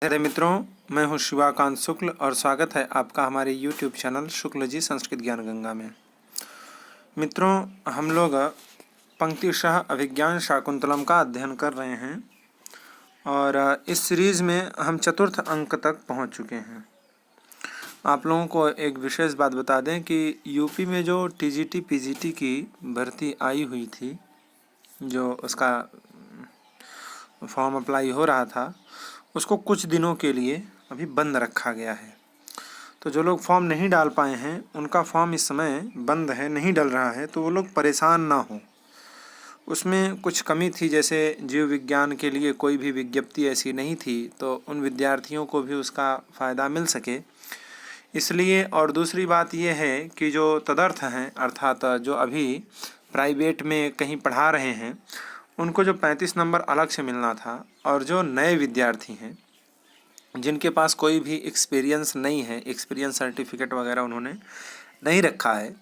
मेरे मित्रों, मैं हूं शिवाकांत शुक्ल और स्वागत है आपका हमारे YouTube चैनल शुक्ल जी संस्कृत ज्ञान गंगा में। मित्रों, हम लोग पंक्तिशः अभिज्ञान शाकुंतलम का अध्ययन कर रहे हैं और इस सीरीज़ में हम चतुर्थ अंक तक पहुंच चुके हैं। आप लोगों को एक विशेष बात बता दें कि यूपी में जो टीजीटी पीजीटी की भर्ती आई हुई थी, जो उसका फॉर्म अप्लाई हो रहा था, उसको कुछ दिनों के लिए अभी बंद रखा गया है। तो जो लोग फॉर्म नहीं डाल पाए हैं, उनका फॉर्म इस समय बंद है, नहीं डल रहा है, तो वो लोग परेशान ना हो। उसमें कुछ कमी थी, जैसे जीव विज्ञान के लिए कोई भी विज्ञप्ति ऐसी नहीं थी, तो उन विद्यार्थियों को भी उसका फ़ायदा मिल सके इसलिए। और दूसरी बात यह है कि जो तदर्थ हैं, अर्थात जो अभी प्राइवेट में कहीं पढ़ा रहे हैं, उनको जो 35 नंबर अलग से मिलना था, और जो नए विद्यार्थी हैं जिनके पास कोई भी एक्सपीरियंस नहीं है, एक्सपीरियंस सर्टिफिकेट वगैरह उन्होंने नहीं रखा है,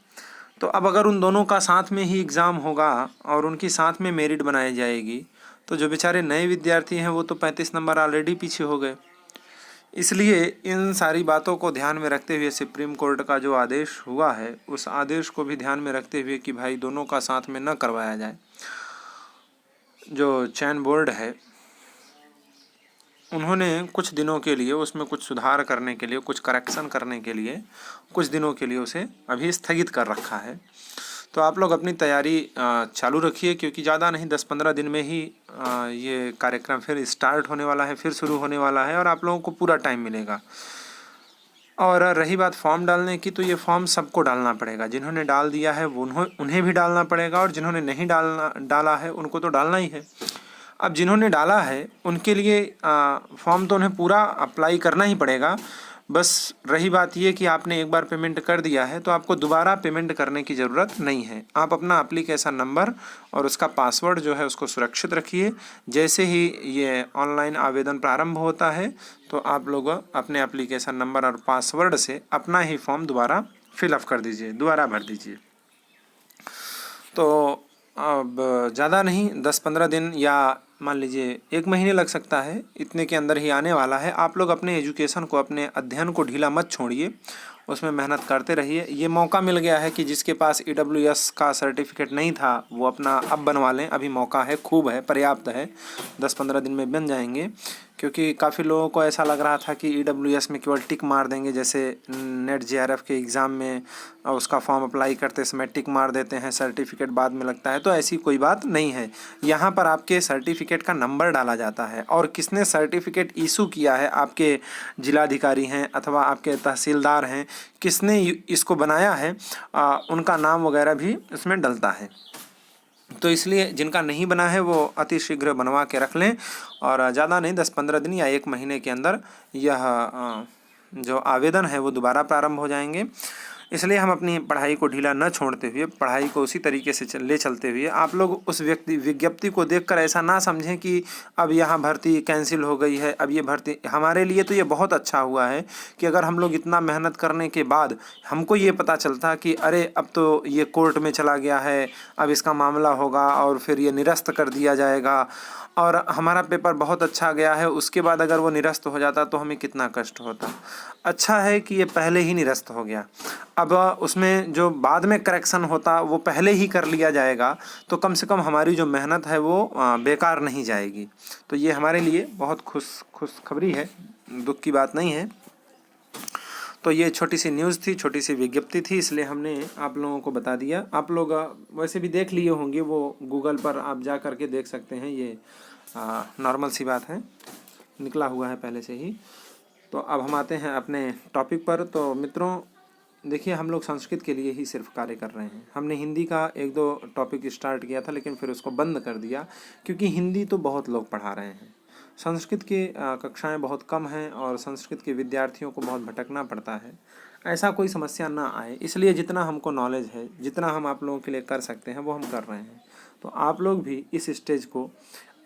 तो अब अगर उन दोनों का साथ में ही एग्ज़ाम होगा और उनकी साथ में मेरिट बनाई जाएगी, तो जो बेचारे नए विद्यार्थी हैं वो तो 35 नंबर ऑलरेडी पीछे हो गए। इसलिए इन सारी बातों को ध्यान में रखते हुए सुप्रीम कोर्ट का जो आदेश हुआ है, उस आदेश को भी ध्यान में रखते हुए कि भाई दोनों का साथ में न करवाया जाए, जो चयन बोर्ड है उन्होंने कुछ दिनों के लिए उसमें कुछ सुधार करने के लिए, कुछ करेक्शन करने के लिए कुछ दिनों के लिए उसे अभी स्थगित कर रखा है। तो आप लोग अपनी तैयारी चालू रखिए, क्योंकि ज़्यादा नहीं 10-15 दिन में ही ये कार्यक्रम फिर स्टार्ट होने वाला है, फिर शुरू होने वाला है और आप लोगों को पूरा टाइम मिलेगा। और रही बात फॉर्म डालने की, तो ये फॉर्म सबको डालना पड़ेगा। जिन्होंने डाल दिया है वो उन्हें भी डालना पड़ेगा, और जिन्होंने नहीं डाला है उनको तो डालना ही है। अब जिन्होंने डाला है उनके लिए फॉर्म तो उन्हें पूरा अप्लाई करना ही पड़ेगा। बस रही बात ये कि आपने एक बार पेमेंट कर दिया है तो आपको दोबारा पेमेंट करने की ज़रूरत नहीं है। आप अपना एप्लीकेशन नंबर और उसका पासवर्ड जो है उसको सुरक्षित रखिए। जैसे ही ये ऑनलाइन आवेदन प्रारंभ होता है तो आप लोग अपने एप्लीकेशन नंबर और पासवर्ड से अपना ही फॉर्म दोबारा फिलअप कर दीजिए, दोबारा भर दीजिए। तो अब ज़्यादा नहीं, 10-15 दिन या मान लीजिए 1 महीने लग सकता है, इतने के अंदर ही आने वाला है। आप लोग अपने एजुकेशन को, अपने अध्ययन को ढीला मत छोड़िए, उसमें मेहनत करते रहिए। ये मौका मिल गया है कि जिसके पास EWS का सर्टिफिकेट नहीं था वो अपना अब बनवा लें। अभी मौका है, खूब है, पर्याप्त है, 10-15 दिन में बन जाएंगे। क्योंकि काफ़ी लोगों को ऐसा लग रहा था कि EWS में केवल टिक मार देंगे, जैसे नेट JRF के एग्ज़ाम में उसका फॉर्म अप्लाई करते समय टिक मार देते हैं, सर्टिफिकेट बाद में लगता है। तो ऐसी कोई बात नहीं है। यहाँ पर आपके सर्टिफिकेट का नंबर डाला जाता है, और किसने सर्टिफिकेट इशू किया है, आपके जिलाधिकारी हैं अथवा आपके तहसीलदार हैं, किसने इसको बनाया है, उनका नाम वगैरह भी इसमें डलता है। तो इसलिए जिनका नहीं बना है वो अति शीघ्र बनवा के रख लें, और ज़्यादा नहीं, 10-15 दिन या 1 महीने के अंदर यह जो आवेदन है वो दोबारा प्रारंभ हो जाएंगे। इसलिए हम अपनी पढ़ाई को ढीला न छोड़ते हुए, पढ़ाई को उसी तरीके से ले चलते हुए, आप लोग उस विज्ञप्ति को देखकर ऐसा ना समझें कि अब यहाँ भर्ती कैंसिल हो गई है, अब ये भर्ती। हमारे लिए तो ये बहुत अच्छा हुआ है कि अगर हम लोग इतना मेहनत करने के बाद हमको ये पता चलता कि अरे अब तो ये कोर्ट में चला गया है, अब इसका मामला होगा और फिर ये निरस्त कर दिया जाएगा, और हमारा पेपर बहुत अच्छा गया है, उसके बाद अगर वो निरस्त हो जाता तो हमें कितना कष्ट होता। अच्छा है कि ये पहले ही निरस्त हो गया। अब उसमें जो बाद में करेक्शन होता वो पहले ही कर लिया जाएगा, तो कम से कम हमारी जो मेहनत है वो बेकार नहीं जाएगी। तो ये हमारे लिए बहुत खुशखबरी है, दुख की बात नहीं है। तो ये छोटी सी न्यूज़ थी, छोटी सी विज्ञप्ति थी, इसलिए हमने आप लोगों को बता दिया। आप लोग वैसे भी देख लिए होंगे, वो गूगल पर आप जा कर के देख सकते हैं, ये नॉर्मल सी बात है, निकला हुआ है पहले से ही। तो अब हम आते हैं अपने टॉपिक पर। तो मित्रों देखिए, हम लोग संस्कृत के लिए ही सिर्फ कार्य कर रहे हैं। हमने हिंदी का 1-2 टॉपिक स्टार्ट किया था, लेकिन फिर उसको बंद कर दिया, क्योंकि हिंदी तो बहुत लोग पढ़ा रहे हैं, संस्कृत की कक्षाएं बहुत कम हैं और संस्कृत के विद्यार्थियों को बहुत भटकना पड़ता है। ऐसा कोई समस्या ना आए, इसलिए जितना हमको नॉलेज है, जितना हम आप लोगों के लिए कर सकते हैं वो हम कर रहे हैं। तो आप लोग भी इस स्टेज को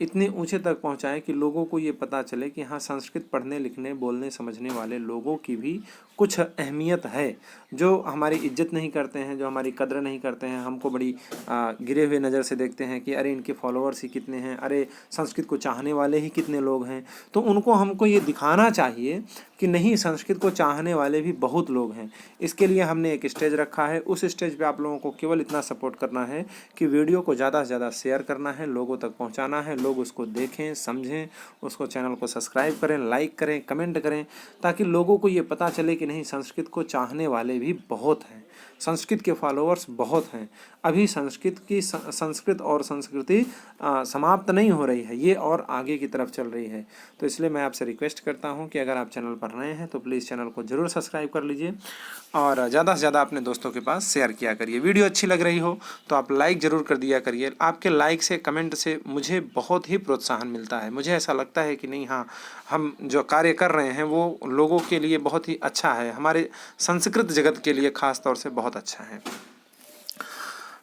इतने ऊंचे तक पहुंचाएं कि लोगों को ये पता चले कि हाँ, संस्कृत पढ़ने लिखने बोलने समझने वाले लोगों की भी कुछ अहमियत है। जो हमारी इज्जत नहीं करते हैं, जो हमारी कद्र नहीं करते हैं, हमको बड़ी गिरे हुए नज़र से देखते हैं कि अरे इनके फॉलोअर्स ही कितने हैं, अरे संस्कृत को चाहने वाले ही कितने लोग हैं, तो उनको हमको ये दिखाना चाहिए कि नहीं, संस्कृत को चाहने वाले भी बहुत लोग हैं। इसके लिए हमने एक स्टेज रखा है। उस स्टेज पे आप लोगों को केवल इतना सपोर्ट करना है कि वीडियो को ज़्यादा से ज़्यादा शेयर करना है, लोगों तक पहुंचाना है, लोग उसको देखें, समझें, उसको चैनल को सब्सक्राइब करें, लाइक करें, कमेंट करें, ताकि लोगों को ये पता चले कि नहीं, संस्कृत को चाहने वाले भी बहुत हैं, संस्कृत के फॉलोअर्स बहुत हैं। अभी संस्कृत और संस्कृति समाप्त नहीं हो रही है, ये और आगे की तरफ चल रही है। तो इसलिए मैं आपसे रिक्वेस्ट करता हूं कि अगर आप चैनल पर नए हैं तो प्लीज़ चैनल को ज़रूर सब्सक्राइब कर लीजिए और ज़्यादा से ज़्यादा अपने दोस्तों के पास शेयर किया करिए। वीडियो अच्छी लग रही हो तो आप लाइक ज़रूर कर दिया करिए। आपके लाइक से, कमेंट से मुझे बहुत ही प्रोत्साहन मिलता है। मुझे ऐसा लगता है कि नहीं, हाँ, हम जो कार्य कर रहे हैं वो लोगों के लिए बहुत ही अच्छा है, हमारे संस्कृत जगत के लिए ख़ास तौर से बहुत अच्छा है।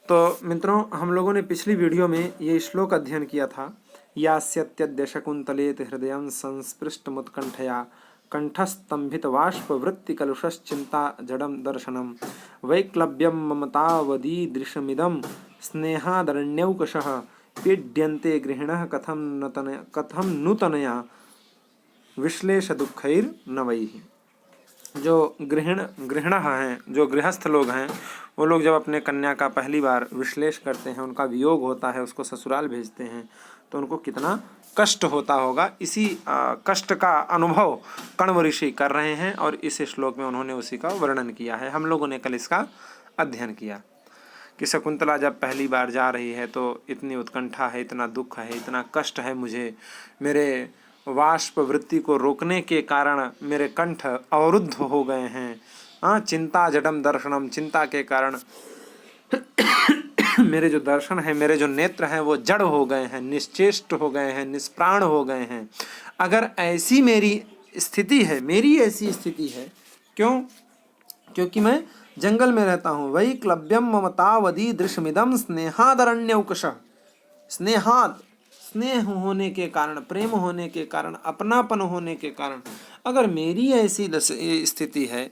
तो मित्रों, हम लोगों ने पिछली वीडियो में ये श्लोक अध्ययन किया था, यास्यत्यद्य शकुन्तलेति हृदयं संस्पृष्टमुत्कण्ठया कंठस्तंभितबाष्पवृत्तिकलुषश्चिंता जडं दर्शनम वैक्लव्यं ममतावदीदृशमिदं स्नेहादरण्यौकशः पीड्यन्ते गृहिणः कथं नूतनया विश्लेष दुःखैर्नवैः। जो गृहिण हैं, जो गृहस्थ लोग हैं, वो लोग जब अपने कन्या का पहली बार विश्लेष करते हैं, उनका वियोग होता है, उसको ससुराल भेजते हैं, तो उनको कितना कष्ट होता होगा। इसी कष्ट का अनुभव कण्व ऋषि कर रहे हैं और इस श्लोक में उन्होंने उसी का वर्णन किया है। हम लोगों ने कल इसका अध्ययन किया कि शकुंतला जब पहली बार जा रही है तो इतनी उत्कंठा है, इतना दुख है, इतना कष्ट है, मुझे मेरे वाष्प वृत्ति को रोकने के कारण मेरे कंठ अवरुद्ध हो गए हैं। चिंता जडम दर्शनम, चिंता के कारण मेरे जो दर्शन है, मेरे जो नेत्र हैं वो जड़ हो गए हैं, निश्चेष्ट हो गए हैं, निष्प्राण हो गए हैं। अगर ऐसी मेरी स्थिति है, मेरी ऐसी स्थिति है, क्यों? क्योंकि मैं जंगल में रहता हूँ। वही क्लव्यम ममतावदी दृश्यमिदम स्नेहादरण्यौकश, स्नेहाद, स्नेह होने के कारण, प्रेम होने के कारण, अपनापन होने के कारण अगर मेरी ऐसी स्थिति है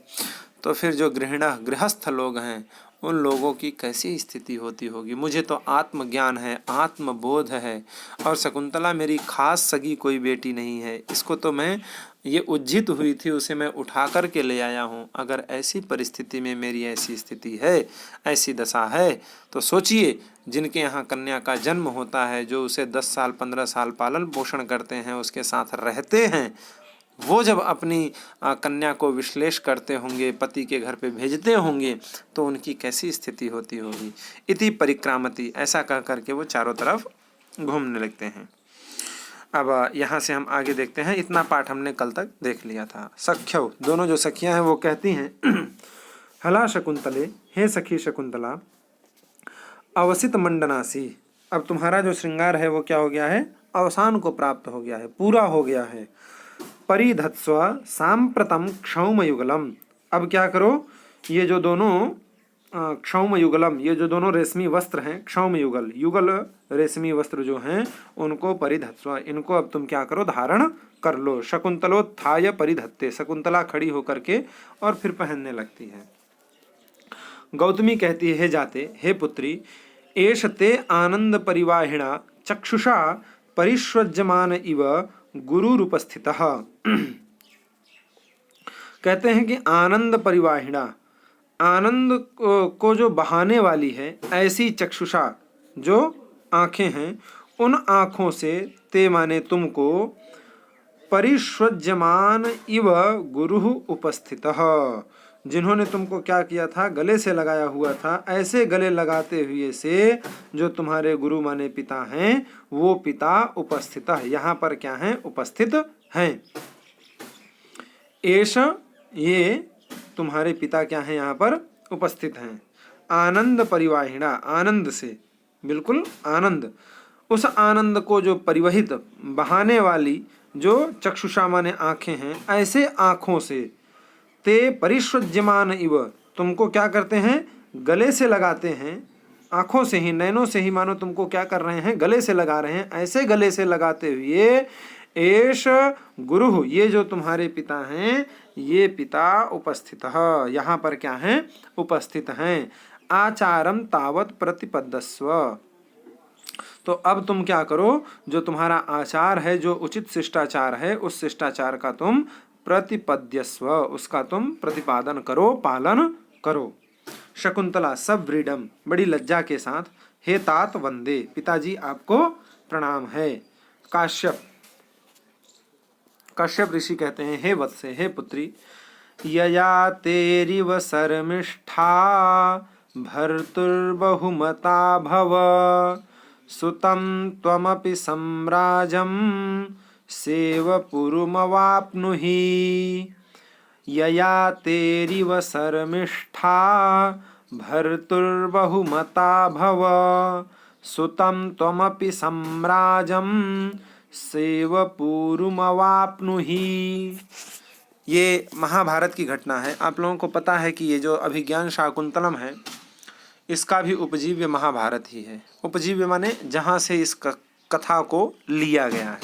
तो फिर जो गृहस्थ लोग हैं उन लोगों की कैसी स्थिति होती होगी। मुझे तो आत्मज्ञान है, आत्मबोध है, और शकुंतला मेरी खास सगी कोई बेटी नहीं है। इसको तो मैं, ये उज्जित हुई थी, उसे मैं उठा कर के ले आया हूँ। अगर ऐसी परिस्थिति में मेरी ऐसी स्थिति है, ऐसी दशा है, तो सोचिए जिनके यहाँ कन्या का जन्म होता है, जो उसे 10 साल 15 साल पालन पोषण करते हैं, उसके साथ रहते हैं, वो जब अपनी कन्या को विश्लेष करते होंगे, पति के घर पे भेजते होंगे, तो उनकी कैसी स्थिति होती होगी। इति परिक्रामति, ऐसा कह करके वो चारों तरफ घूमने लगते हैं। अब यहाँ से हम आगे देखते हैं। इतना पाठ हमने कल तक देख लिया था। सख्यौ, दोनों जो सखियाँ हैं वो कहती हैं, हला शकुंतले, हे सखी शकुंतला, अवसित मंडनासी, अब तुम्हारा जो श्रृंगार है वो क्या हो गया है? अवसान को प्राप्त हो गया है, पूरा हो गया है। परिधत्स्व सांप्रतम क्षौमयुगलम, अब क्या करो, ये जो दोनों क्षौमयुगलम, ये जो दोनों रेशमी वस्त्र हैं, क्षौमयुगल, युगल रेशमी वस्त्र जो हैं, उनको परिधत्स्व, इनको अब तुम क्या करो, धारण कर लो। शकुंतलोत्थाय परिधत्ते, शकुंतला खड़ी होकर के और फिर पहनने लगती है। गौतमी कहती है, हे जाते, हे पुत्री, एष ते आनंद परिवाहिणा चक्षुषा परिष्वज्यमान इव गुरुरूपस्थितः। कहते हैं कि आनंद परिवाहिणा, आनंद को जो बहाने वाली है, ऐसी चक्षुषा, जो आँखें हैं, उन आँखों से, ते माने तुमको, परिष्वज्यमान इव गुरुः उपस्थितः, जिन्होंने तुमको क्या किया था, गले से लगाया हुआ था, ऐसे गले लगाते हुए से जो तुम्हारे गुरु माने पिता हैं, वो पिता उपस्थित है, यहाँ पर क्या है, उपस्थित हैं। एष, ये तुम्हारे पिता क्या हैं, यहाँ पर उपस्थित हैं। आनंद परिवाहिणा, आनंद से, बिल्कुल आनंद, उस आनंद को जो परिवहित, बहाने वाली, जो चक्षुषा माने आँखें हैं, ऐसे आँखों से, ते परिष्वज्यमान इव, तुमको क्या करते हैं, गले से लगाते हैं, आंखों से ही, नैनों से ही मानो तुमको क्या कर रहे हैं, गले से लगा रहे हैं। ऐसे गले से लगाते हुए एष गुरु, ये जो तुम्हारे पिता हैं, ये पिता उपस्थित है, यहाँ पर क्या है, उपस्थित हैं। आचारम तावत प्रतिपद्यस्व, तो अब तुम क्या करो, जो तुम्हारा आचार है, जो उचित शिष्टाचार है, उस शिष्टाचार का तुम प्रतिपद्यस्व, उसका तुम प्रतिपादन करो, पालन करो। शकुंतला सव्रीडम, बड़ी लज्जा के साथ, हे तात वंदे, पिताजी आपको प्रणाम है। काश्यप, काश्यप ऋषि कहते हैं, हे वत्से, हे पुत्री, यया तेरिव शर्मिष्ठा भर्तुर्बहुमता भव, सुतं त्वमपि सम्राजं सेवपुरुमवाप्नुहि। यया तेरिव शर्मिष्ठा भर्तुर्बहुमता भव, सुतं त्वमपि सम्राजं सेवपुरुमवाप्नुहि। ये महाभारत की घटना है। आप लोगों को पता है कि ये जो अभिज्ञान शाकुंतलम है, इसका भी उपजीव्य महाभारत ही है। उपजीव्य माने जहाँ से इस कथा को लिया गया है।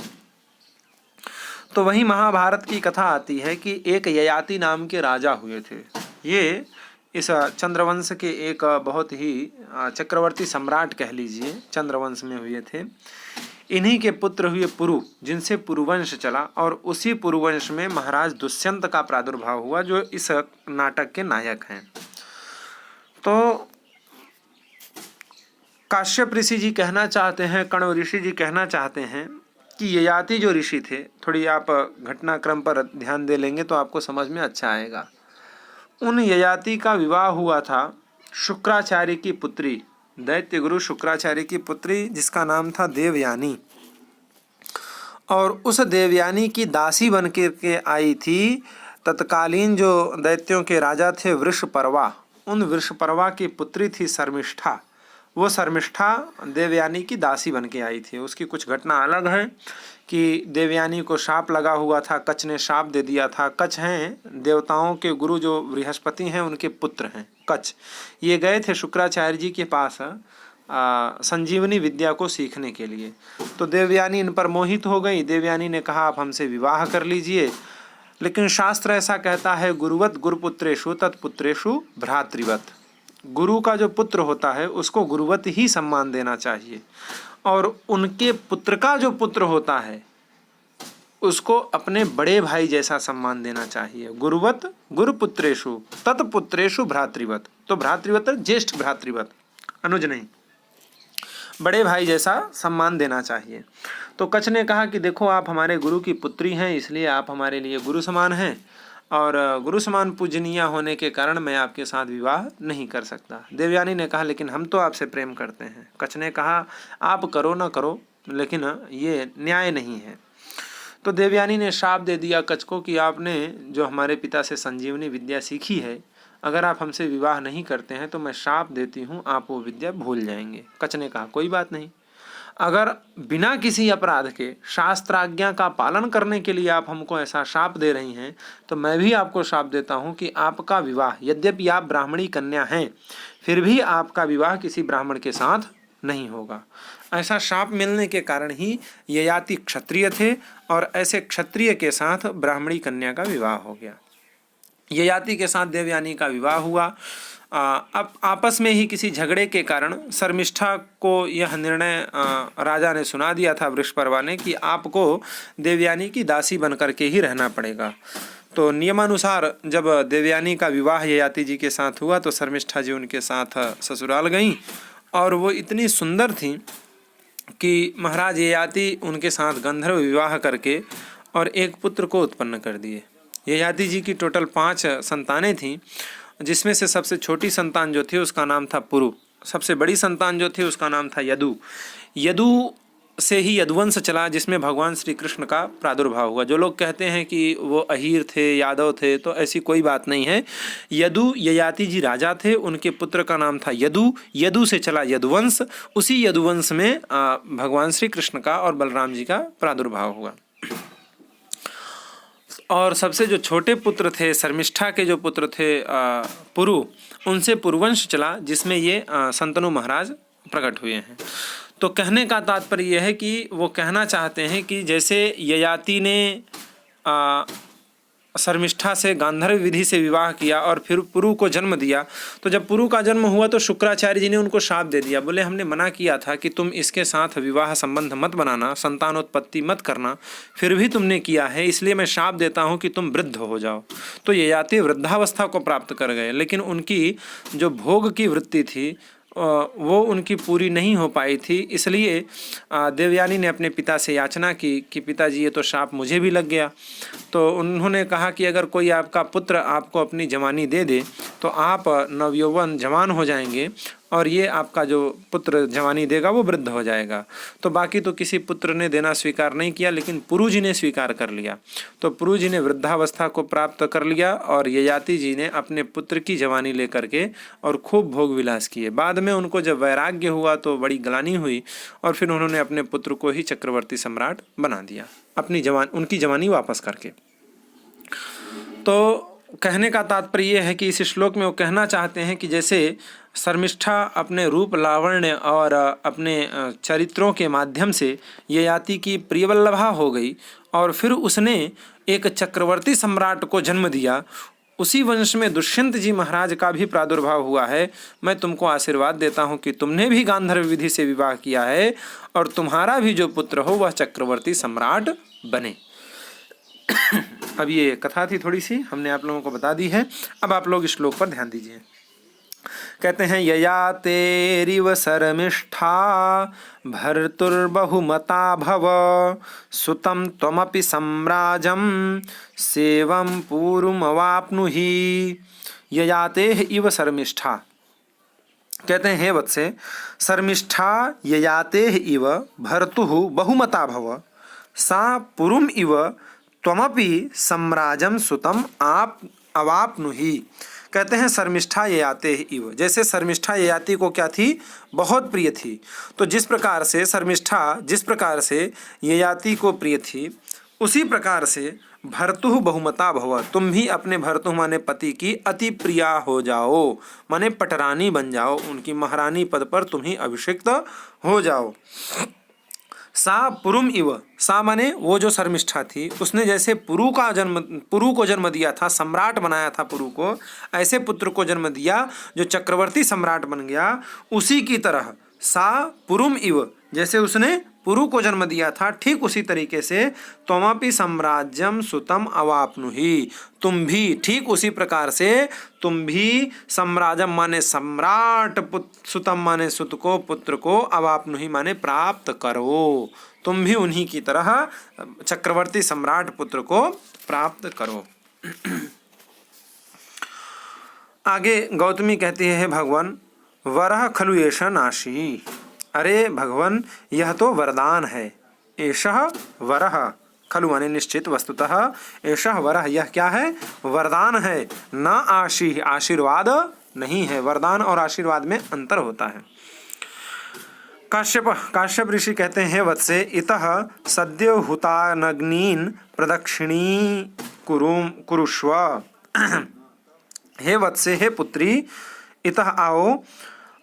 तो वही महाभारत की कथा आती है कि एक ययाति नाम के राजा हुए थे। ये इस चंद्रवंश के एक बहुत ही चक्रवर्ती सम्राट कह लीजिए, चंद्रवंश में हुए थे। इन्हीं के पुत्र हुए पुरु, जिनसे पुरुवंश चला, और उसी पुरुवंश में महाराज दुष्यंत का प्रादुर्भाव हुआ, जो इस नाटक के नायक हैं। तो काश्यप ऋषि जी कहना चाहते हैं, कण्व ऋषि जी कहना चाहते हैं कि ययाति जो ऋषि थे, थोड़ी आप घटनाक्रम पर ध्यान दे लेंगे तो आपको समझ में अच्छा आएगा। उन ययाति का विवाह हुआ था शुक्राचार्य की पुत्री, दैत्य गुरु शुक्राचार्य की पुत्री, जिसका नाम था देवयानी। और उस देवयानी की दासी बन के आई थी तत्कालीन जो दैत्यों के राजा थे वृषपर्वा। उन वृषपर्वा की पुत्री थी शर्मिष्ठा। वो शर्मिष्ठा देवयानी की दासी बन के आई थी। उसकी कुछ घटना अलग है कि देवयानी को शाप लगा हुआ था, कच ने शाप दे दिया था। कच हैं देवताओं के गुरु, जो बृहस्पति हैं उनके पुत्र हैं कच। ये गए थे शुक्राचार्य जी के पास संजीवनी विद्या को सीखने के लिए। तो देवयानी इन पर मोहित हो गई। देवयानी ने कहा आप हमसे विवाह कर लीजिए, लेकिन शास्त्र ऐसा कहता है, गुरुवत गुरुपुत्रेषु तत्पुत्रेषु भ्रातृवत। गुरु का जो पुत्र होता है उसको गुरुवत ही सम्मान देना चाहिए, और उनके पुत्र का जो पुत्र होता है उसको अपने बड़े भाई जैसा सम्मान देना चाहिए। गुरुवत गुरुपुत्रेषु तत्पुत्रेषु भ्रातृवत। तो भ्रातृवत ज्येष्ठ भ्रातृवत, अनुज नहीं, बड़े भाई जैसा सम्मान देना चाहिए। तो कच ने कहा कि देखो आप हमारे गुरु की पुत्री हैं, इसलिए आप हमारे लिए गुरु समान हैं, और गुरु समान पूजनीय होने के कारण मैं आपके साथ विवाह नहीं कर सकता। देवयानी ने कहा लेकिन हम तो आपसे प्रेम करते हैं। कच ने कहा आप करो ना करो, लेकिन ये न्याय नहीं है। तो देवयानी ने शाप दे दिया कच को कि आपने जो हमारे पिता से संजीवनी विद्या सीखी है, अगर आप हमसे विवाह नहीं करते हैं तो मैं शाप देती हूँ, आप वो विद्या भूल जाएंगे। कच ने कहा कोई बात नहीं, अगर बिना किसी अपराध के शास्त्राज्ञा का पालन करने के लिए आप हमको ऐसा शाप दे रही हैं, तो मैं भी आपको शाप देता हूं कि आपका विवाह, यद्यपि आप ब्राह्मणी कन्या हैं, फिर भी आपका विवाह किसी ब्राह्मण के साथ नहीं होगा। ऐसा शाप मिलने के कारण ही ययाति क्षत्रिय थे, और ऐसे क्षत्रिय के साथ ब्राह्मणी कन्या का विवाह हो गया। ययाति के साथ देवयानी का विवाह हुआ। अब आपस में ही किसी झगड़े के कारण शर्मिष्ठा को यह निर्णय राजा ने सुना दिया था वृषपर्वा ने कि आपको देवयानी की दासी बनकर के ही रहना पड़ेगा। तो नियमानुसार जब देवयानी का विवाह ययाति जी के साथ हुआ तो शर्मिष्ठा जी उनके साथ ससुराल गईं, और वो इतनी सुंदर थीं कि महाराज ययाति उनके साथ गंधर्व विवाह करके और एक पुत्र को उत्पन्न कर दिए। ययाति जी की टोटल 5 संतानें थीं, जिसमें से सबसे छोटी संतान जो थी उसका नाम था पुरु, सबसे बड़ी संतान जो थी उसका नाम था यदु। यदु से ही यदुवंश चला, जिसमें भगवान श्री कृष्ण का प्रादुर्भाव हुआ। जो लोग कहते हैं कि वो अहीर थे, यादव थे, तो ऐसी कोई बात नहीं है। यदु ययाति जी राजा थे, उनके पुत्र का नाम था यदु। यदु से चला यदुवंश, उसी यदुवंश में भगवान श्री कृष्ण का और बलराम जी का प्रादुर्भाव हुआ। और सबसे जो छोटे पुत्र थे, शर्मिष्ठा के जो पुत्र थे पुरु, उनसे पुरुवंश चला, जिसमें ये शंतनु महाराज प्रकट हुए हैं। तो कहने का तात्पर्य यह है कि वो कहना चाहते हैं कि जैसे ययाति ने शर्मिष्ठा से गांधर्व विधि से विवाह किया और फिर पुरु को जन्म दिया, तो जब पुरु का जन्म हुआ तो शुक्राचार्य जी ने उनको शाप दे दिया। बोले हमने मना किया था कि तुम इसके साथ विवाह संबंध मत बनाना, संतानोत्पत्ति मत करना, फिर भी तुमने किया है, इसलिए मैं शाप देता हूँ कि तुम वृद्ध हो जाओ। तो ययाति वृद्धावस्था को प्राप्त कर गए, लेकिन उनकी जो भोग की वृत्ति थी वो उनकी पूरी नहीं हो पाई थी। इसलिए देवयानी ने अपने पिता से याचना की कि पिताजी ये तो शाप मुझे भी लग गया। तो उन्होंने कहा कि अगर कोई आपका पुत्र आपको अपनी जवानी दे दे तो आप नवयौवन जवान हो जाएंगे और ये आपका जो पुत्र जवानी देगा वो वृद्ध हो जाएगा। तो बाकी तो किसी पुत्र ने देना स्वीकार नहीं किया, लेकिन पुरु जी ने स्वीकार कर लिया। तो पुरु जी ने वृद्धावस्था को प्राप्त कर लिया और ययाति जी ने अपने पुत्र की जवानी लेकर के और खूब भोग विलास किए। बाद में उनको जब वैराग्य हुआ तो बड़ी ग्लानि हुई और फिर उन्होंने अपने पुत्र को ही चक्रवर्ती सम्राट बना दिया, उनकी जवानी वापस करके। तो कहने का तात्पर्य यह है कि इस श्लोक में वो कहना चाहते हैं कि जैसे शर्मिष्ठा अपने रूप लावण्य और अपने चरित्रों के माध्यम से ययाति की प्रियवल्लभा हो गई और फिर उसने एक चक्रवर्ती सम्राट को जन्म दिया। उसी वंश में दुष्यंत जी महाराज का भी प्रादुर्भाव हुआ है। मैं तुमको आशीर्वाद देता हूँ कि तुमने भी गांधर्व विधि से विवाह किया है और तुम्हारा भी जो पुत्र हो वह चक्रवर्ती सम्राट बने। अब ये कथा थी थोड़ी सी, हमने आप लोगों को बता दी है। अब आप लोग इस श्लोक पर ध्यान दीजिए। कहते हैं ययातेरिव शर्मिष्ठा भर्तुर्बहुमता भव सुतं त्वमपि सम्राजं सेवं पूर्वमवाप्नुहि। ययातेः इव शर्मिष्ठा, कहते हैं हे वत्से, शर्मिष्ठा ययातेः इव भर्तुः बहुमता भव सा पुरुम इव त्वमपि सम्राजं सुतम आप अवाप्नुहि। कहते हैं शर्मिष्ठा ययाते इव, जैसे शर्मिष्ठा ययाति को क्या थी, बहुत प्रिय थी। तो जिस प्रकार से शर्मिष्ठा जिस प्रकार से ययाति को प्रिय थी, उसी प्रकार से भर्तुः बहुमता भव, तुम भी अपने भर्तुः माने पति की अति प्रिया हो जाओ, माने पटरानी बन जाओ, उनकी महारानी पद पर तुम ही अभिषिक्त हो जाओ। सा पुरुम इव, सा माने वो जो शर्मिष्ठा थी उसने जैसे पुरु को जन्म दिया था, सम्राट बनाया था पुरु को, ऐसे पुत्र को जन्म दिया जो चक्रवर्ती सम्राट बन गया। उसी की तरह सा पुरुम इव, जैसे उसने पुरु को जन्म दिया था, ठीक उसी तरीके से त्वमपि सम्राज्यम सुतम अवाप्नुहि, तुम भी ठीक उसी प्रकार से तुम भी सम्राजम माने सम्राट, सुतम माने सुत को, पुत्र को, अवाप्नुहि माने प्राप्त करो, तुम भी उन्हीं की तरह चक्रवर्ती सम्राट पुत्र को प्राप्त करो। आगे गौतमी कहती है, भगवान वरह खलु एष नाशी, अरे भगवान यह तो वरदान है। एषः वरः, खलु माने निश्चित, वस्तुतः एषः वरः, यह क्या है, वरदान है। न आशी, आशीर्वाद नहीं है। वरदान और आशीर्वाद में अंतर होता है। काश्यप ऋषि कहते हैं, वत्से इतः सद्यो हुतानग्नीन् प्रदक्षिणी कुरुष्व। हे वत्से, हे पुत्री, इतः आओ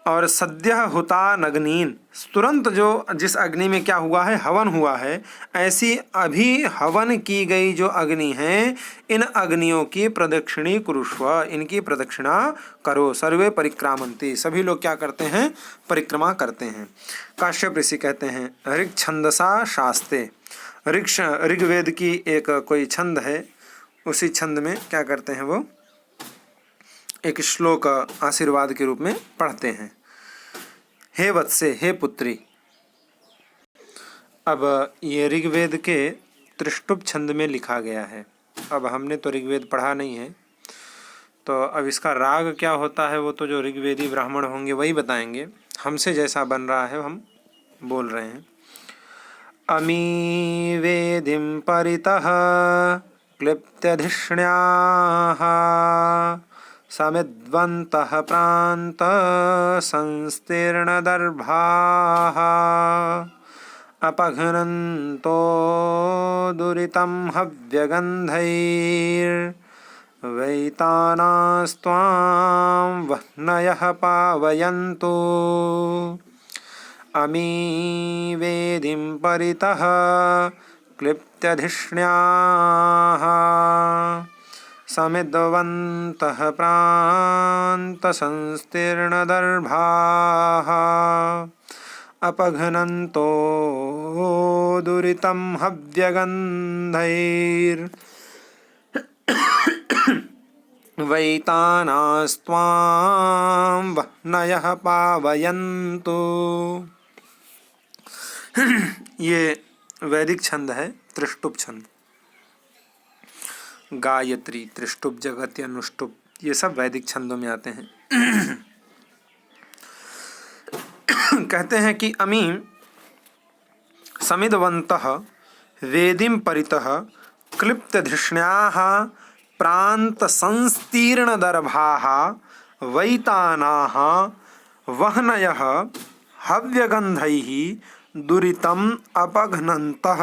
और सद्य हुता नग्नीन, तुरंत जो जिस अग्नि में क्या हुआ है, हवन हुआ है, ऐसी अभी हवन की गई जो अग्नि है, इन अग्नियों की प्रदक्षिणी कुरुष्व, इनकी प्रदक्षिणा करो। सर्वे परिक्रामन्ति, सभी लोग क्या करते हैं, परिक्रमा करते हैं। काश्यप ऋषि कहते हैं, ऋग छंदसा शास्ते, ऋग्वेद की एक कोई छंद है, उसी छंद में क्या करते हैं, वो एक श्लोक आशीर्वाद के रूप में पढ़ते हैं। हे वत्से, हे पुत्री। अब ये ऋग्वेद के त्रिष्टुप छंद में लिखा गया है। अब हमने तो ऋग्वेद पढ़ा नहीं है, तो अब इसका राग क्या होता है वो तो जो ऋग्वेदी ब्राह्मण होंगे वही बताएंगे। हमसे जैसा बन रहा है हम बोल रहे हैं। अमी वेदिम परितः क्लिप्त्यधिष्ण्याः समिद्वन्तः प्रान्त संस्तीर्णदर्भाः अपघ्नन्तो दुरितं हव्यगन्धैर्वैतानास्त्वां वह्नयः पावयन्तु अमी वेदिं परितः क्लिप्त्यधिष्ण्याः समिद्वन्तः प्रान्तसंस्तीर्णदर्भाः अपघ्नन्तो दुरितं हव्यगन्धैर्वैतानास्त्वां वह्नयः पावयन्तु। ये वैदिक छंद है, त्रिष्टुप छंद। गायत्री, त्रिष्टुप, जगत, अनुष्टुप, ये सब वैदिक छंदों में आते हैं। कहते हैं कि अमी समिदवन्तः वेदिं परितः क्लिप्तधिष्ण्याः प्रान्तसंस्तीर्णदर्भाः वैतानाः वह्नयः हव्यगन्धैः दुरितम् अपघ्नन्तः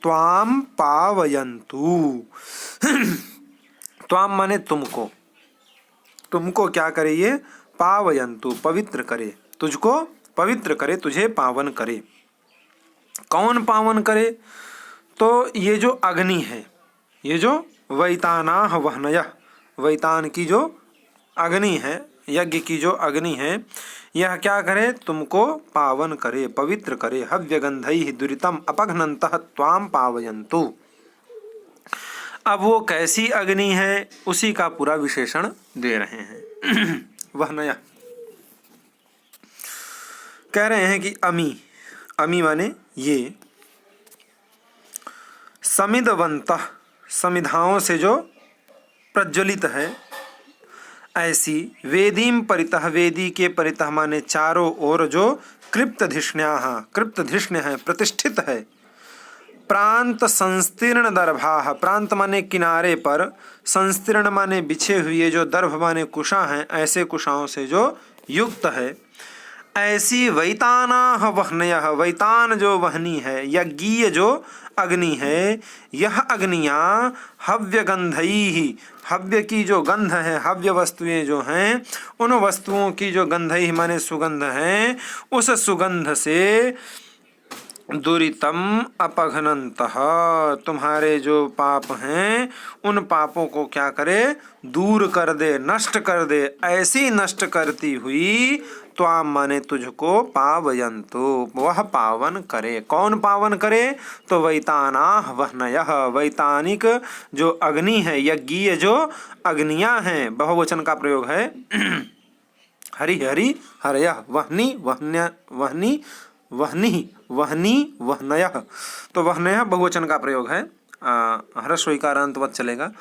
त्वां पावयन्तु। त्वां माने तुमको, तुमको क्या करे? ये पावयन्तु, पवित्र करे, तुझको पवित्र करे, तुझे पावन करे। कौन पावन करे? तो ये जो अग्नि है, ये जो वैतानाः वह्नयः, वैतान की जो अग्नि है, यज्ञ की जो अग्नि है, यह क्या करे? तुमको पावन करे, पवित्र करे। हव्यगन्धैः दुरितम् अपघ्नन्तः त्वां पावयन्तु। अब वो कैसी अग्नि है, उसी का पूरा विशेषण दे रहे हैं। वह्नयः कह रहे हैं कि अमी, अमी माने ये, समिदवन्तः, समिधाओं से जो प्रज्वलित है, ऐसी वेदीम परितः, वेदी के परितः माने चारों ओर जो क्लिप्तधिष्ण्याः, क्लिप्तधिष्ण्य है, प्रतिष्ठित है, प्रांत संस्तीर्ण दर्भाः, प्रांत माने किनारे पर, संस्तीर्ण माने बिछे हुए, जो दर्भ माने कुशा हैं, ऐसे कुशाओं से जो युक्त है, ऐसी वैतानाः वह्नयः, वैतान जो वहनी है, यज्ञीय जो अग्नि है, यह अग्नियाँ हव्यगंधैः, हव्य की जो गंध है, हव्य वस्तुएं जो हैं, उन वस्तुओं की जो गंधैः माने सुगंध हैं, उस सुगंध से दुरितम अपघ्नन्तः, तुम्हारे जो पाप हैं उन पापों को क्या करे? दूर कर दे, नष्ट कर दे। ऐसी नष्ट करती हुई त्वाम माने तुझको, पावयन्तु, वह पावन करे। कौन पावन करे? तो वैतानाः वह्नयः, वैतानिक जो अग्नि है, यज्ञीय जो अग्नियां हैं, बहुवचन का प्रयोग है। हरि हरि हरयः, वह्नि वह्न्य, वह्नि वह्नि वह्नि वह्नयः, तो वह्नयः बहुवचन का प्रयोग है, ह्रस्व इकारांतवत् चलेगा।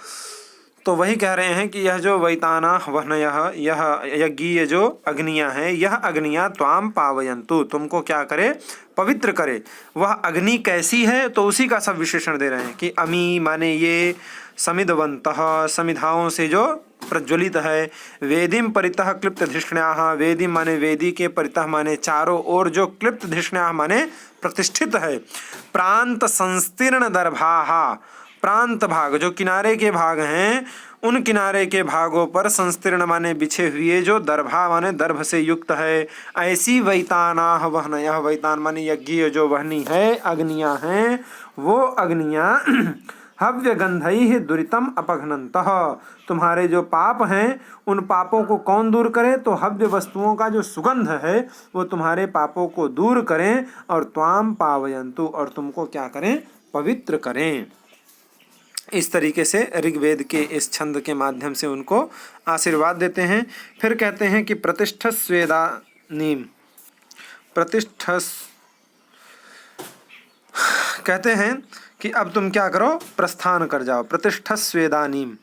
तो वही कह रहे हैं कि यह जो वैतानाः वह्नयः, यह यज्ञीय जो अग्नियां हैं, यह अग्नियां त्वाम पावयन्तु, तुमको क्या करे? पवित्र करे। वह अग्नि कैसी है? तो उसी का सब विशेषण दे रहे हैं कि अमी माने ये, समिदवन्तः, समिधाओं से जो प्रज्वलित है, वेदीम परितः क्लिप्तधिष्ण्याः, वेदी माने वेदी के, परितः माने चारों ओर, जो क्लिप्तधिष्ण्याः माने प्रतिष्ठित है, प्रांत संस्तीर्ण दर्भाः, प्रांत भाग जो किनारे के भाग हैं, उन किनारे के भागों पर संस्तीर्ण माने बिछे हुए, जो दर्भा माने दर्भ से युक्त है, ऐसी वैतानाः वह्नयः, वैतान माने यज्ञीय जो वहनी है, अग्नियां हैं, वो अग्नियां हव्यगंधैः दुरितम अपघ्नन्तः, तुम्हारे जो पाप हैं उन पापों को कौन दूर करे? तो हव्य वस्तुओं का जो सुगंध है वो तुम्हारे पापों को दूर करें, और त्वाम पावयन्तु, और तुमको क्या करें? पवित्र करें। इस तरीके से ऋग्वेद के इस छंद के माध्यम से उनको आशीर्वाद देते हैं। फिर कहते हैं कि प्रतिष्ठस्वेदानीम, प्रतिष्ठस, कहते हैं कि अब तुम क्या करो? प्रस्थान कर जाओ। प्रतिष्ठस्वेदानीम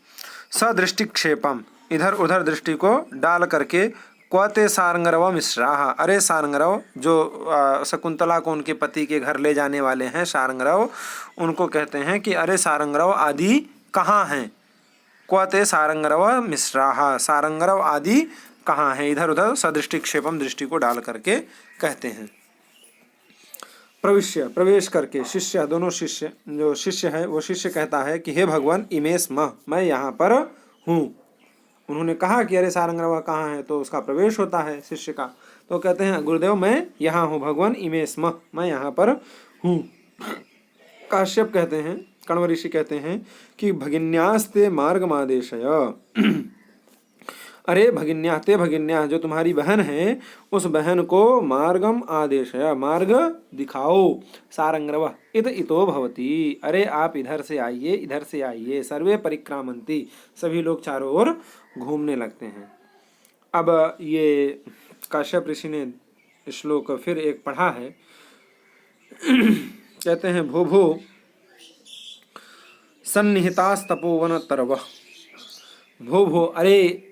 सदृष्टिक्षेपम, इधर उधर दृष्टि को डाल करके, क्वते सारंगरव मिश्राः, अरे सारंगरव, जो शकुंतला को उनके पति के घर ले जाने वाले हैं सारंगरव, उनको कहते हैं कि अरे सारंगरव आदि कहाँ हैं? क्वते सारंगरव मिश्राः, सारंगरव आदि कहाँ हैं? इधर उधर सदृष्टिक्षेपम, दृष्टि को डाल करके कहते हैं। प्रविश्य प्रवेश करके, शिष्य दोनों शिष्य, जो शिष्य है वो शिष्य कहता है कि हे भगवान इमे स्म, मैं यहाँ पर हूँ। उन्होंने कहा कि अरे सारंगरवा कहाँ है, तो उसका प्रवेश होता है शिष्य का, तो कहते हैं गुरुदेव मैं यहाँ हूँ, भगवान इमे स्म, मैं यहाँ पर हूँ। काश्यप कहते हैं, कण्व ऋषि कहते हैं कि भगिन्यास्ते मार्गमादेशय, अरे भगिन्या ते भगिन्या, जो तुम्हारी बहन है उस बहन को मार्गम आदेशय, मार्ग दिखाओ। सारंगरव इत इतो भवती, अरे आप इधर से आइए, इधर से आइए। सर्वे परिक्रामंती, सभी लोग चारों ओर घूमने लगते हैं। अब ये काश्यप ऋषि ने श्लोक फिर एक पढ़ा है। कहते हैं भो भो सन्निहितास तपोवन तरव, भो भो, अरे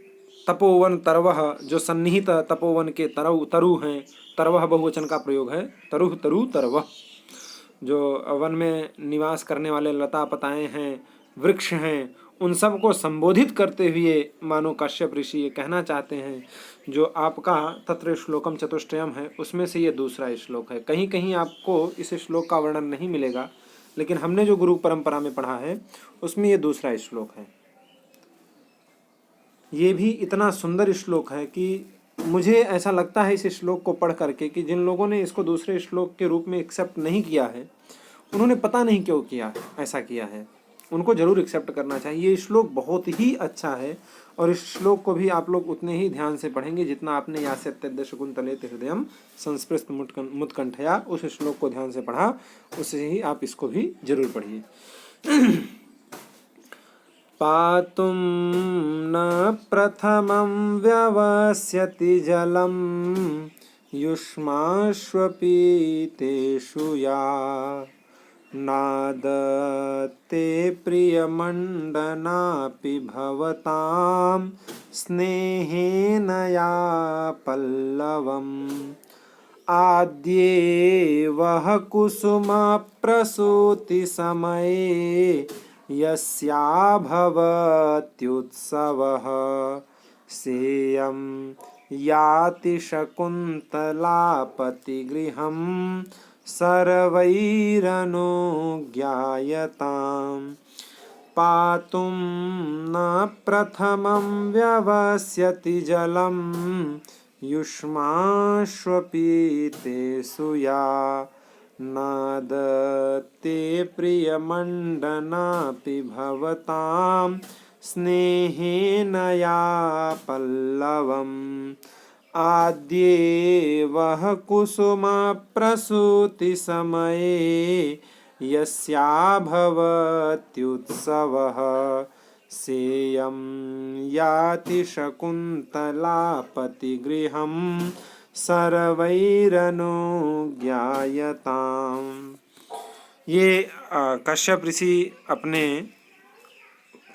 तपोवन तरवह, जो सन्निहित तपोवन के तरु हैं, तरवह बहुवचन का प्रयोग है, तरुह तरु तरवह, जो वन में निवास करने वाले लता पताएं हैं, वृक्ष हैं, उन सब को संबोधित करते हुए मानो काश्यप ऋषि ये कहना चाहते हैं। जो आपका तत्र श्लोकम चतुष्टयम है उसमें से ये दूसरा श्लोक है। कहीं कहीं आपको इस श्लोक का वर्णन नहीं मिलेगा, लेकिन हमने जो गुरु परंपरा में पढ़ा है उसमें ये दूसरा श्लोक है। ये भी इतना सुंदर श्लोक है कि मुझे ऐसा लगता है इस श्लोक को पढ़ करके कि जिन लोगों ने इसको दूसरे श्लोक के रूप में एक्सेप्ट नहीं किया है, उन्होंने पता नहीं क्यों किया ऐसा किया है, उनको जरूर एक्सेप्ट करना चाहिए। ये श्लोक बहुत ही अच्छा है और इस श्लोक को भी आप लोग उतने ही ध्यान से पढ़ेंगे जितना आपने यास्य अत्यद्य शकुंतले हृदयम संस्पृष्ट मुत्कंठया उस श्लोक को ध्यान से पढ़ा, उससे ही आप इसको भी जरूर पढ़िए। पातुं न प्रथमं व्यवस्यति जलं युष्माश्वपीतेषु या नादते प्रियमण्डनापि भवतां स्नेहेन या पल्लवम् आद्येवः कुसुमप्रसूतिसमये यस्याभवत्युत्सवः सेयं याति शकुन्तलापतिगृहं सर्वैरनुज्ञायताम् पातुं न प्रथमं व्यवस्यति जलं युष्माश्वपीतेषु या नादते प्रियमण्डनापि भवतां स्नेहेन या पल्लवम् आद्येवः कुसुमप्रसूतिसमये यस्याभवत्युत्सवः सेयं याति शकुन्तलापतिगृहं सर्वैरनुज्ञायताम्। ये कश्यप ऋषि अपने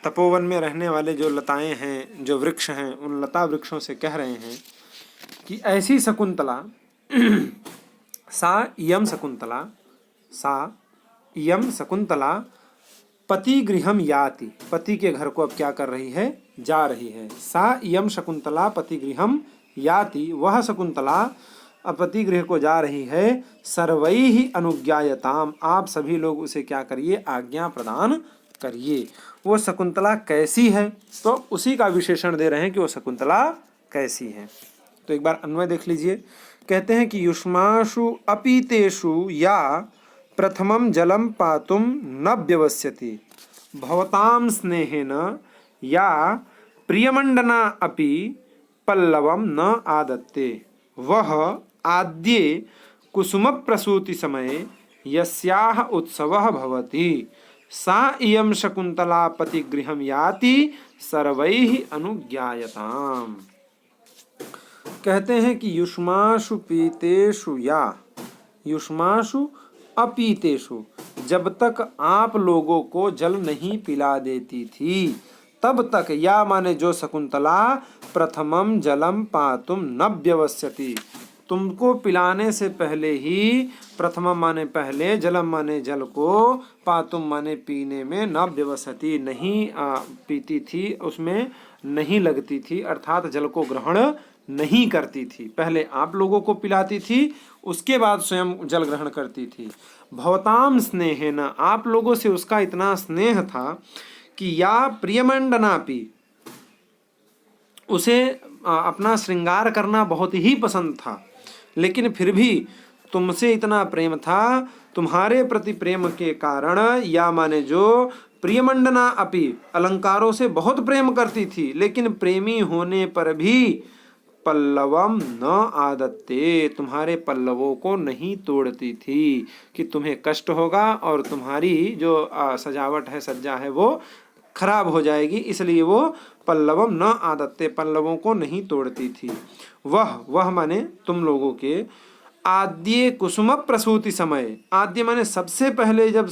तपोवन में रहने वाले जो लताएं हैं, जो वृक्ष हैं, उन लता वृक्षों से कह रहे हैं कि ऐसी शकुंतला सा इयं शकुंतला पति गृहम याति, पति के घर को अब क्या कर रही है, जा रही है। सा इयं शकुंतला पति गृहम याति, वह शकुंतला अपति गृह को जा रही है। सर्वैहि अनुज्ञायताम, आप सभी लोग उसे क्या करिए, आज्ञा प्रदान करिए। वो शकुंतला कैसी है, तो उसी का विशेषण दे रहे हैं कि वो शकुंतला कैसी है। तो एक बार अन्वय देख लीजिए। कहते हैं कि युष्मासु अपीतेषु या प्रथमं जलम पातुम न व्यवस्यति भवतां स्नेहेन या प्रियमंडना अपि पल्लवम न आदत्ते वह आद्ये कुसुम प्रसूति समये यस्याह उत्सवः भवति सा इयं शकुंतला पतिगृहं याति सर्वैहि अनुज्ञायताम्। कहते हैं कि युष्मासु पीतेषु या युष्मासु अपीतेषु, जब तक आप लोगों को जल नहीं पिला देती थी तब तक, या माने जो शकुंतला प्रथमम जलम पातुम न व्यवस्यति, तुमको पिलाने से पहले ही, प्रथमम माने पहले, जलम माने जल को, पातुम माने पीने में, न व्यवस्यति नहीं पीती थी, उसमें नहीं लगती थी, अर्थात जल को ग्रहण नहीं करती थी। पहले आप लोगों को पिलाती थी, उसके बाद स्वयं जल ग्रहण करती थी। भवताम स्नेहेन, आप लोगों से उसका इतना स्नेह था कि या प्रियमंडनापि, उसे अपना श्रृंगार करना बहुत ही पसंद था, लेकिन फिर भी तुमसे इतना प्रेम था, तुम्हारे प्रति प्रेम के कारण, या माने जो प्रियमंडना अपि, अलंकारों से बहुत प्रेम करती थी, लेकिन प्रेमी होने पर भी पल्लवम न आदत्ते, तुम्हारे पल्लवों को नहीं तोड़ती थी कि तुम्हें कष्ट होगा और तुम्हारी जो सजावट है, सज्जा है, वो खराब हो जाएगी, इसलिए वो पल्लवम न आदत्ते, पल्लवों को नहीं तोड़ती थी। वह माने तुम लोगों के आद्य कुसुम प्रसूति समय, आद्य माने सबसे पहले जब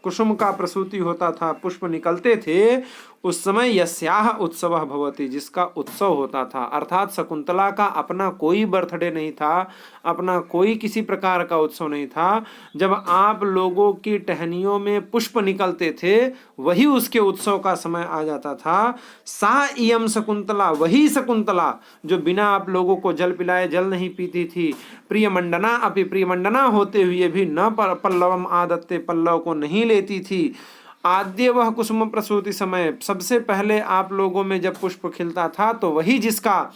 कुसुम का प्रसूति होता था, पुष्प निकलते थे, उस समय यस्याह उत्सवः भवति, जिसका उत्सव होता था। अर्थात शकुंतला का अपना कोई बर्थडे नहीं था, अपना कोई किसी प्रकार का उत्सव नहीं था। जब आप लोगों की टहनियों में पुष्प निकलते थे, वही उसके उत्सव का समय आ जाता था। सा इयम शकुंतला, वही शकुंतला जो बिना आप लोगों को जल पिलाए जल नहीं पीती थी। प्रियमंडना अपि, प्रियमंडना होते हुए भी न पल्लवम आदत्ते, पल्लव को नहीं लेती थी। आद्य वह कुसुम प्रसूति समय, सबसे पहले आप लोगों में जब पुष्प खिलता था तो वही जिसका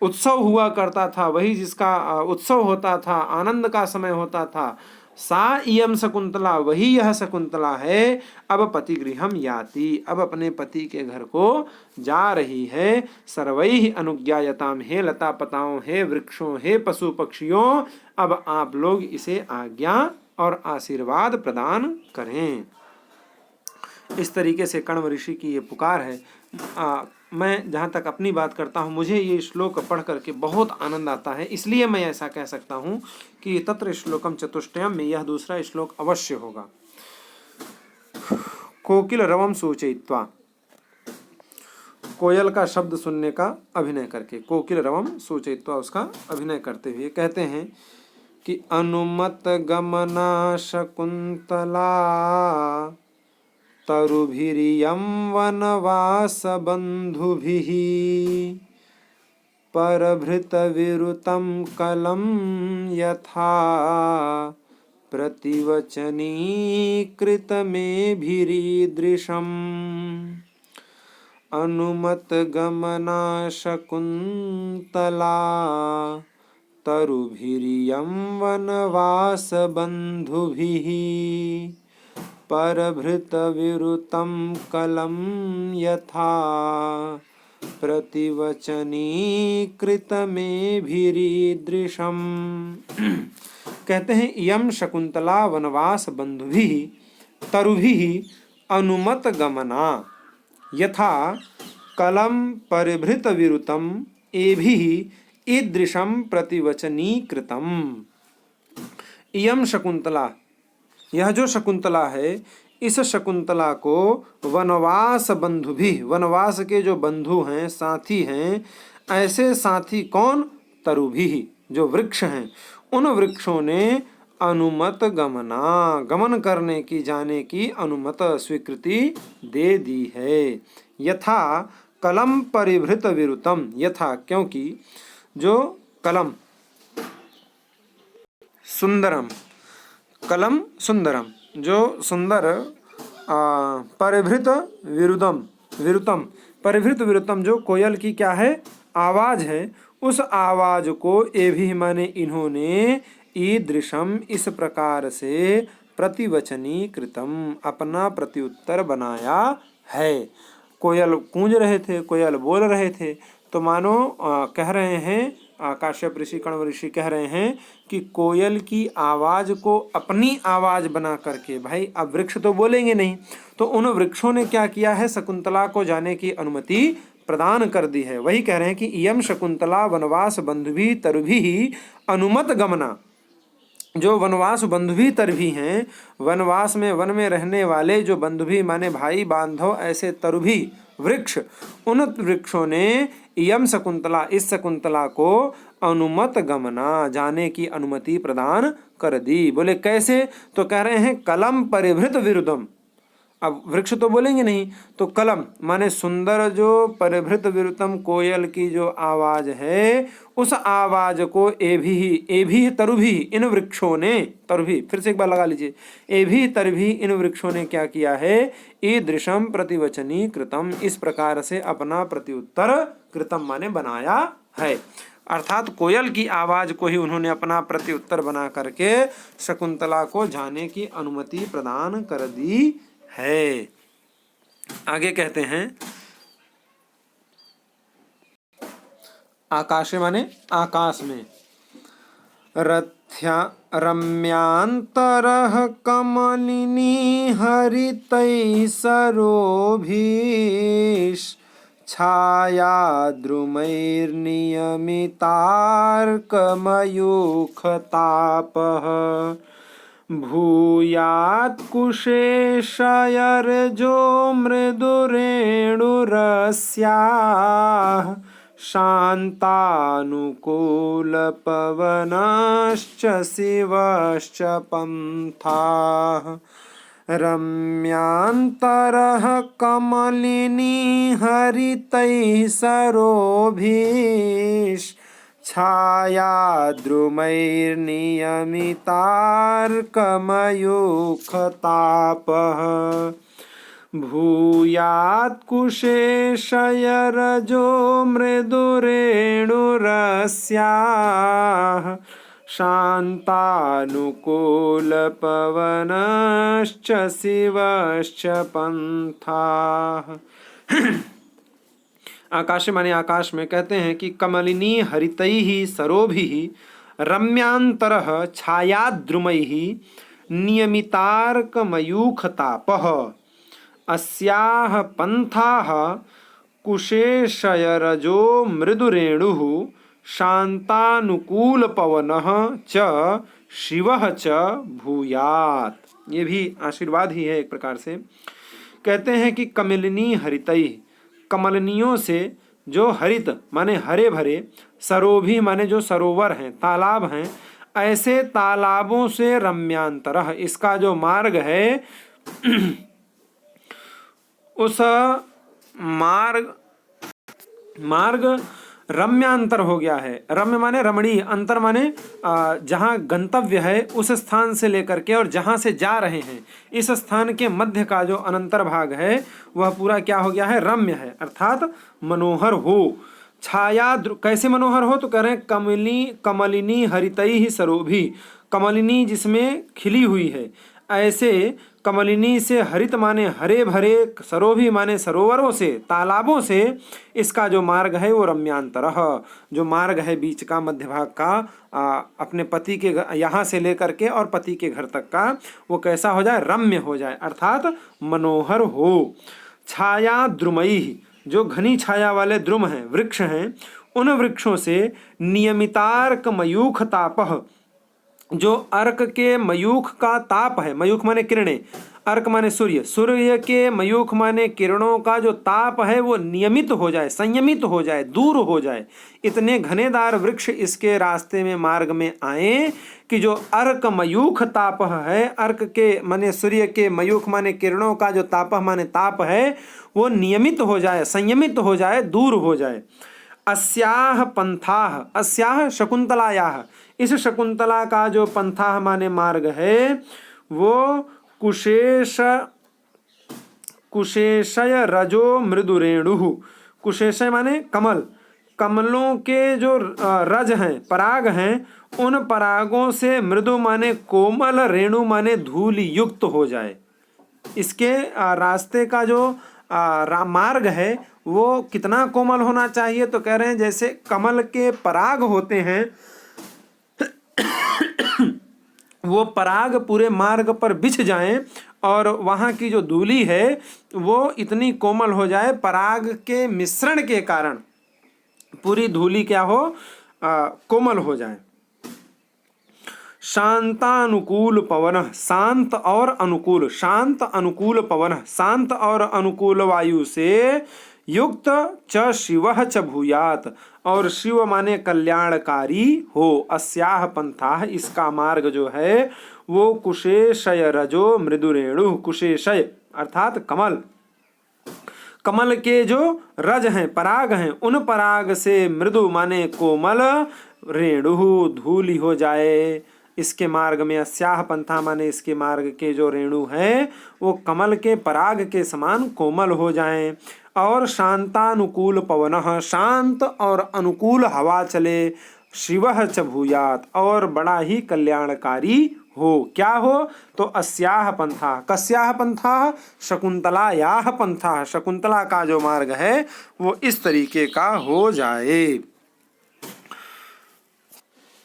उत्सव हुआ करता था, वही जिसका उत्सव होता था, आनंद का समय होता था। सा इयम शकुंतला, वही यह शकुंतला है। अब पतिगृहम याति, अब अपने पति के घर को जा रही है। सर्वैः अनुज्ञायताम, हे लता पताओं, हे वृक्षों, हे पशु पक्षियों, अब आप लोग इसे आज्ञा और आशीर्वाद प्रदान करें। इस तरीके से कण्व ऋषि की ये पुकार है। मैं जहाँ तक अपनी बात करता हूँ, मुझे ये श्लोक पढ़ करके बहुत आनंद आता है, इसलिए मैं ऐसा कह सकता हूँ कि तत्र श्लोकम चतुष्टयम में यह दूसरा श्लोक अवश्य होगा। कोकिल रवम सूचयित्वा, कोयल का शब्द सुनने का अभिनय करके, कोकिल रवम सूचयित्वा, उसका अभिनय करते हुए कहते हैं कि अनुमत गमना शकुंतला तरुभिरियं वनवास बंधुभिः परभृतविरुतं कलं यथा प्रतिवचनीकृतमेभिरीदृशम्। अनुमतगमना शकुन्तला तरुभिरियं वनवास बंधुभिः परभृतविरुतं कलं यथा प्रतिवचनीकृतमेभिरीदृशम्। कहते हैं इयं शकुंतला वनवास बंधुभिः तरुभिः अनुमत गमना यथा कलम परिभृतविरुतं एभिः ईदृशं प्रतिवचनीकृतम्। इयं शकुंतला, यह जो शकुंतला है, इस शकुंतला को वनवास बंधु भी, वनवास के जो बंधु हैं, साथी हैं, ऐसे साथी कौन? तरुभी, जो वृक्ष हैं, उन वृक्षों ने अनुमत गमना, गमन करने की, जाने की अनुमत स्वीकृति दे दी है। यथा कलम परिभृत विरुतम, यथा क्योंकि जो कलम सुंदरम, कलम सुंदरम, जो सुंदर परिभृत विरुदम, विरुतम, परिभृत विरुतम, जो कोयल की क्या है? आवाज है। उस आवाज को एभी माने इन्होंने ईदृशम, इस प्रकार से प्रतिवचनी कृतम, अपना प्रत्युत्तर बनाया है। कोयल गूंज रहे थे, कोयल बोल रहे थे, तो मानो कह रहे हैं, काश्यप ऋषि, कण्व ऋषि कह रहे हैं कि कोयल की आवाज को अपनी आवाज बना करके, भाई अब वृक्ष तो बोलेंगे नहीं, तो उन वृक्षों ने क्या किया है? शकुंतला को जाने की अनुमति प्रदान कर दी है। वही कह रहे हैं कि इयम शकुंतला वनवास बंधुभी तरुभी अनुमत गमना, जो वनवास बंधुभी तरभी हैं, वनवास में, वन में रहने वाले जो बंधुभी माने भाई बांधव, ऐसे तरुभी वृक्ष, उन वृक्षों ने इयम शकुंतला, इस शकुंतला को अनुमत गमना, जाने की अनुमति प्रदान कर दी। बोले कैसे? तो कह रहे हैं कलम परिभृत विरुद्धम, अब वृक्ष तो बोलेंगे नहीं, तो कलम माने सुंदर जो परिभृत विरुतम कोयल की जो आवाज है, उस आवाज को एभी तरुभी इन वृक्षों ने, तरुभी फिर से एक बार लगा लीजिए, एभी तरभी इन वृक्षों ने क्या किया है, ईदृशम प्रतिवचनी कृतम, इस प्रकार से अपना प्रत्युत्तर कृतम माने बनाया है। अर्थात कोयल की आवाज को ही उन्होंने अपना प्रत्युत्तर बना करके शकुंतला को जाने की अनुमति प्रदान कर दी है। आगे कहते हैं आकाशे माने आकाश में, रथ्या रम्यांतरः कमलिनी हरितैः सरोभिः छाया द्रुमैर्नियमितार्कमयूखतापः भूयात् कुशेशयर्जो मृदुरेणुरस्याः शान्तानुकूलपवनश्च शिवश्च पन्थाः रम्यांतरः कमलिनी हरितैः सरोभिः छाया द्रुमैर्नियमितार्कमयूखतापः भूयात् कुशेशयरजो मृदुरेणुरस्याः शान्तानुकूलपवनश्च शिवश्च पन्थाः। आकाश माने आकाश में कहते हैं कि कमलिनी हरितैः सरोभिः रम्यांतरः छायाद्रुमैः नियमितार्कमयूखतापः अस्याः पन्थाः कुशेशयरजो मृदुरेणुः शांतानुकूलपवनः च शिवः च भूयात्। ये भी आशीर्वाद ही है एक प्रकार से। कहते हैं कि कमलिनी हरितैः, कमलनियों से जो हरित माने हरे भरे, सरोभी माने जो सरोवर हैं, तालाब हैं, ऐसे तालाबों से रम्यांतरः, इसका जो मार्ग है उस मार्ग रम्यांतर हो गया है। रम्य माने रमणीय, अंतर माने जहाँ गंतव्य है उस स्थान से लेकर के और जहाँ से जा रहे हैं इस स्थान के मध्य का जो अनंतर भाग है वह पूरा क्या हो गया है, रम्य है, अर्थात मनोहर हो। छाया कैसे मनोहर हो, तो कह रहे हैं कमलिनी हरितैः सरोभी, कमलिनी जिसमें खिली हुई है, ऐसे कमलिनी से हरित माने हरे भरे, सरोभी माने सरोवरों से, तालाबों से इसका जो मार्ग है वो रम्यांतरः, जो मार्ग है बीच का, मध्य भाग का, अपने पति के यहाँ से लेकर के और पति के घर तक का, वो कैसा हो जाए, रम्य हो जाए, अर्थात मनोहर हो। छाया द्रुमैः, जो घनी छाया वाले द्रुम हैं, वृक्ष हैं, उन वृक्षों से नियमितार्क मयूख तापः, जो अर्क के मयूख का ताप है, मयूख माने किरणें, अर्क माने सूर्य, सूर्य के मयूख माने किरणों का जो ताप है वो नियमित हो जाए, संयमित हो जाए, दूर हो जाए, इतने घनेदार वृक्ष इसके रास्ते में मार्ग में आए कि जो अर्क मयूख ताप है, अर्क के माने सूर्य के, मयूख माने किरणों का जो ताप माने ताप है वो नियमित हो जाए, संयमित हो जाए, दूर हो जाए। अस्याह पंथाह, अस्याह शकुंतलायाह, इस शकुंतला का जो पंथाह माने मार्ग है वो कुशेशय रजो मृदुरेणुः, कुशेशय माने कमल, कमलों के जो रज हैं, पराग हैं, उन परागों से मृदु माने कोमल, रेणु माने धूल युक्त हो जाए। इसके रास्ते का जो मार्ग है वो कितना कोमल होना चाहिए, तो कह रहे हैं जैसे कमल के पराग होते हैं वो पराग पूरे मार्ग पर बिछ जाएं और वहाँ की जो धूली है वो इतनी कोमल हो जाए, पराग के मिश्रण के कारण पूरी धूली क्या हो, कोमल हो जाए। शांतानुकूल पवन, शांत और अनुकूल, शांत अनुकूल पवन, शांत और अनुकूल वायु से युक्त च शिवः च भूयात, और शिव माने कल्याणकारी हो। अस्याह पंथाः, इसका मार्ग जो है वो कुशेशय रजो मृदुरेणु, कुशेशय अर्थात कमल। कमल के जो रज हैं, पराग हैं, उन पराग से मृदु माने कोमल रेणु धूलि हो जाए। इसके मार्ग में अस्याह पंथा माने इसके मार्ग के जो रेणु हैं वो कमल के पराग के समान कोमल हो जाएं। और शांतानुकूल पवनः, शांत और अनुकूल हवा चले। शिवः च भूयात्, और बड़ा ही कल्याणकारी हो। क्या हो? तो अस्याह पंथा, कस्याह पंथा? शकुंतलायाः पंथा, शकुंतला का जो मार्ग है वो इस तरीके का हो जाए।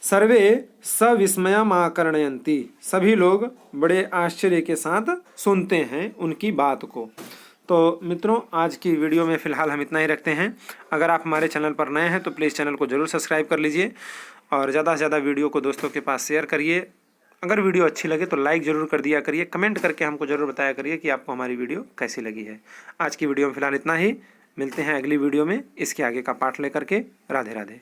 सर्वे सविस्मयम् आकर्णयन्ति, सभी लोग बड़े आश्चर्य के साथ सुनते हैं उनकी बात को। तो मित्रों, आज की वीडियो में फ़िलहाल हम इतना ही रखते हैं। अगर आप हमारे चैनल पर नए हैं तो प्लीज़ चैनल को ज़रूर सब्सक्राइब कर लीजिए और ज़्यादा से ज़्यादा वीडियो को दोस्तों के पास शेयर करिए। अगर वीडियो अच्छी लगे तो लाइक ज़रूर कर दिया करिए, कमेंट करके हमको ज़रूर बताया करिए कि आपको हमारी वीडियो कैसी लगी है। आज की वीडियो में फ़िलहाल इतना ही, मिलते हैं अगली वीडियो में इसके आगे का पाठ लेकर के। राधे राधे।